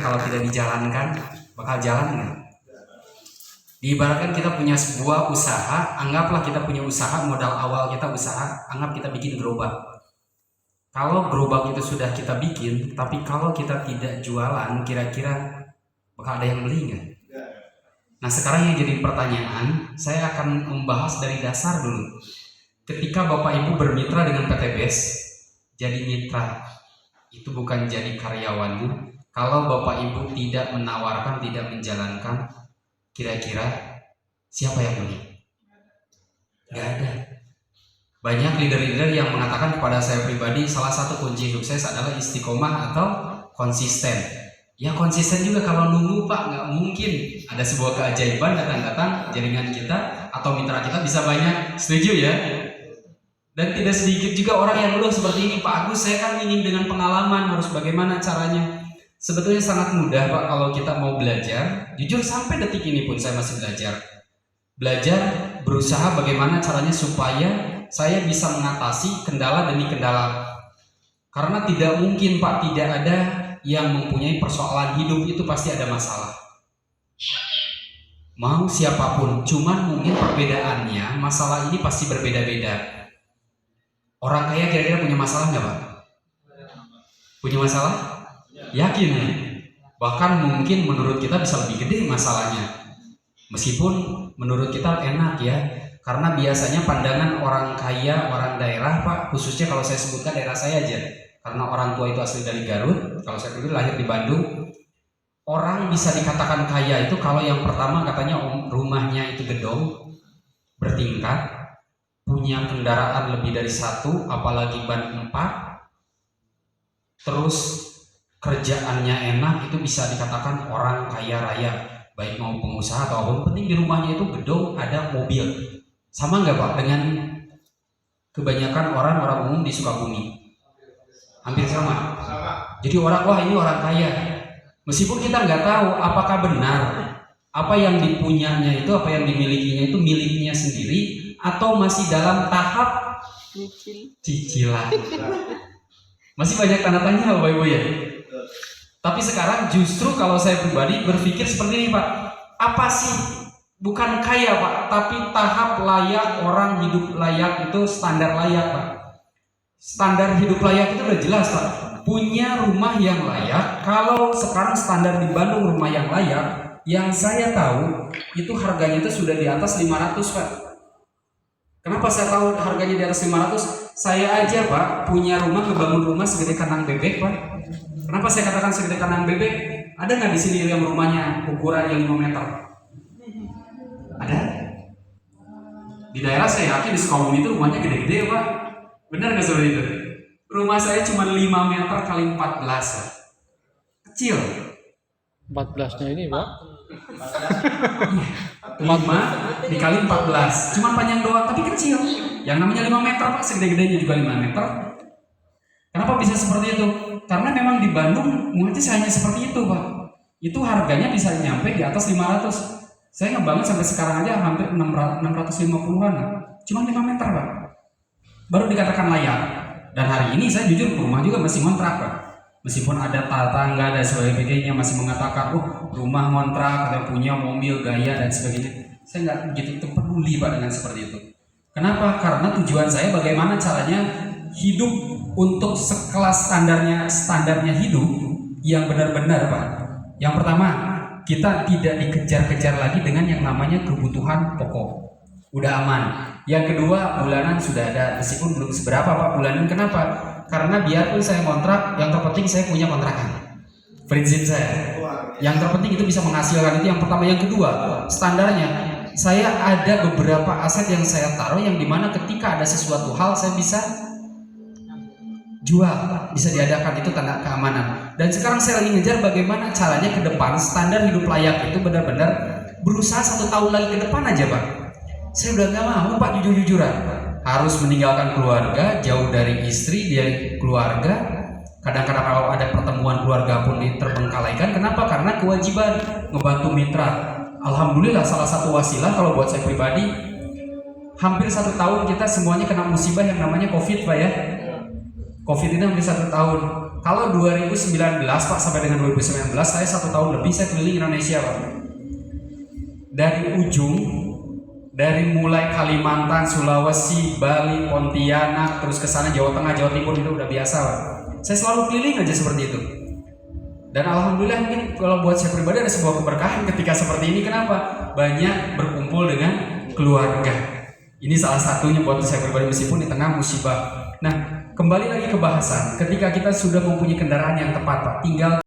kalau tidak dijalankan bakal jalan nggak? Diibaratkan kita punya sebuah usaha, anggaplah kita punya usaha, modal awal kita usaha, anggap kita bikin gerobak. Kalau gerobak itu sudah kita bikin, tapi kalau kita tidak jualan, kira-kira bakal ada yang beli nggak? Nah sekarang yang jadi pertanyaan, saya akan membahas dari dasar dulu. Ketika Bapak Ibu bermitra dengan PT BES, jadi mitra, itu bukan jadi karyawannya. Kalau Bapak Ibu tidak menawarkan, tidak menjalankan, kira-kira siapa yang beli? Gak ada. Banyak leader-leader yang mengatakan kepada saya pribadi, salah satu kunci sukses adalah istiqomah atau konsisten. Ya konsisten juga, kalau nunggu Pak nggak mungkin ada sebuah keajaiban datang-datang jaringan kita atau mitra kita bisa banyak. Setuju ya? Dan tidak sedikit juga orang yang ngeluh seperti ini, Pak Agus saya kan ingin dengan pengalaman, harus bagaimana caranya? Sebetulnya sangat mudah Pak kalau kita mau belajar. Jujur sampai detik ini pun saya masih belajar. Belajar, berusaha bagaimana caranya supaya saya bisa mengatasi kendala demi kendala. Karena tidak mungkin Pak, tidak ada yang mempunyai persoalan hidup itu pasti ada masalah. Mau siapapun, cuman mungkin perbedaannya, masalah ini pasti berbeda-beda. Orang kaya kira-kira punya masalah nggak Pak? Punya masalah? Yakin ya? Bahkan mungkin menurut kita bisa lebih gede masalahnya. Meskipun menurut kita enak ya, karena biasanya pandangan orang kaya, orang daerah Pak, khususnya kalau saya sebutkan daerah saya aja, karena orang tua itu asli dari Garut, kalau saya dulu lahir di Bandung. Orang bisa dikatakan kaya itu kalau yang pertama katanya rumahnya itu gedong, bertingkat, punya kendaraan lebih dari satu, apalagi ban 4, terus kerjaannya enak, itu bisa dikatakan orang kaya raya, baik mau pengusaha atau apapun, penting di rumahnya itu gedung, ada mobil. Sama nggak Pak dengan kebanyakan orang-orang umum di Sukabumi? Hampir sama. Jadi orang, wah ini orang kaya. Meskipun kita nggak tahu apakah benar apa yang dipunyanya itu, apa yang dimilikinya itu miliknya sendiri atau masih dalam tahap cicilan. Masih banyak tanda tanya Bapak Ibu ya. Tapi sekarang justru kalau saya pribadi berpikir seperti ini Pak. Apa sih? Bukan kaya Pak, tapi tahap layak, orang hidup layak itu standar layak Pak. Standar hidup layak itu udah jelas Pak. Punya rumah yang layak. Kalau sekarang standar di Bandung rumah yang layak, yang saya tahu itu harganya itu sudah di atas 500 Pak. Kenapa saya tahu harganya di atas 500? Saya aja Pak punya rumah, ngebangun rumah segede kandang bebek Pak. Kenapa saya katakan segede kandang bebek? Ada nggak di sini yang rumahnya ukurannya 5 meter? Ada? Di daerah saya yakin di Sukabumi itu rumahnya gede-gede Pak. Benar nggak seperti itu? Rumah saya cuma 5 meter kali 14 Pak. Kecil. 14-nya ini Pak? 5 dikali 14, cuma panjang doang tapi kecil. Yang namanya 5 meter Pak, segede-gedenya juga 5 meter. Kenapa bisa seperti itu? Karena memang di Bandung mungkin hanya seperti itu Pak. Itu harganya bisa nyampe di atas 500. Saya ngebangun sampai sekarang aja hampir 650-an. Cuma 5 meter Pak. Baru dikatakan layak. Dan hari ini saya jujur rumah juga masih ngontrak Pak. Meskipun ada tetangga dan sebagainya masih mengatakan, rumah ngontrak, ada punya mobil, gaya dan sebagainya. Saya nggak begitu peduli Pak dengan seperti itu. Kenapa? Karena tujuan saya bagaimana caranya hidup untuk sekelas standarnya hidup yang benar-benar Pak. Yang pertama, kita tidak dikejar-kejar lagi dengan yang namanya kebutuhan pokok. Udah aman. Yang kedua, bulanan sudah ada, meskipun belum seberapa Pak bulanan. Kenapa? Karena biarpun saya kontrak, yang terpenting saya punya kontrakan. Prinsip saya. Yang terpenting itu bisa menghasilkan, itu yang pertama. Yang kedua, standarnya saya ada beberapa aset yang saya taruh yang dimana ketika ada sesuatu hal saya bisa jual, bisa diadakan, itu tanda keamanan. Dan sekarang saya lagi ngejar bagaimana caranya ke depan standar hidup layak itu benar-benar berusaha 1 tahun lagi ke depan aja Pak. Saya udah gak mau Pak, jujur-jujuran harus meninggalkan keluarga, jauh dari istri, dia keluarga. Kadang-kadang kalau ada pertemuan keluarga pun terbengkalaikan. Kenapa? Karena kewajiban ngebantu mitra. Alhamdulillah salah satu wasilah kalau buat saya pribadi, hampir 1 tahun kita semuanya kena musibah yang namanya COVID Pak ya. COVID ini hampir 1 tahun. Kalau 2019 Pak sampai dengan 2019 saya 1 tahun lebih saya keliling Indonesia Pak. Dari mulai Kalimantan, Sulawesi, Bali, Pontianak, terus ke sana Jawa Tengah, Jawa Timur itu udah biasa Pak. Saya selalu keliling aja seperti itu. Dan alhamdulillah mungkin kalau buat saya pribadi ada sebuah keberkahan ketika seperti ini. Kenapa? Banyak berkumpul dengan keluarga. Ini salah satunya buat saya pribadi meskipun di tengah musibah. Nah, kembali lagi ke bahasan. Ketika kita sudah mempunyai kendaraan yang tepat Pak, tinggal